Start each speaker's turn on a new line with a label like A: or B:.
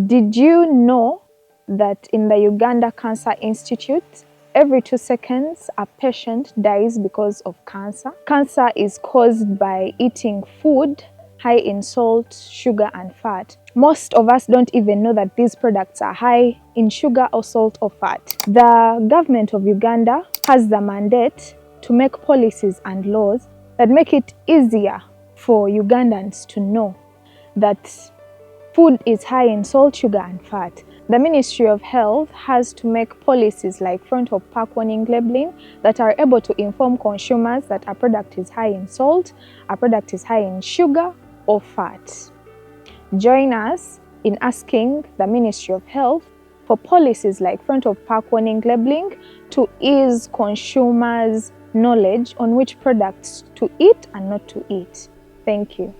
A: Did you know that in the Uganda Cancer Institute, every 2 seconds a patient dies because of cancer? Cancer is caused by eating food high in salt, sugar, and fat. Most of us don't even know that these products are high in sugar or salt or fat. The government of Uganda has the mandate to make policies and laws that make it easier for Ugandans to know that food is high in salt, sugar, and fat. The Ministry of Health has to make policies like front of pack warning labeling that are able to inform consumers that a product is high in salt, a product is high in sugar or fat. Join us in asking the Ministry of Health for policies like front of pack warning labeling to ease consumers' knowledge on which products to eat and not to eat. Thank you.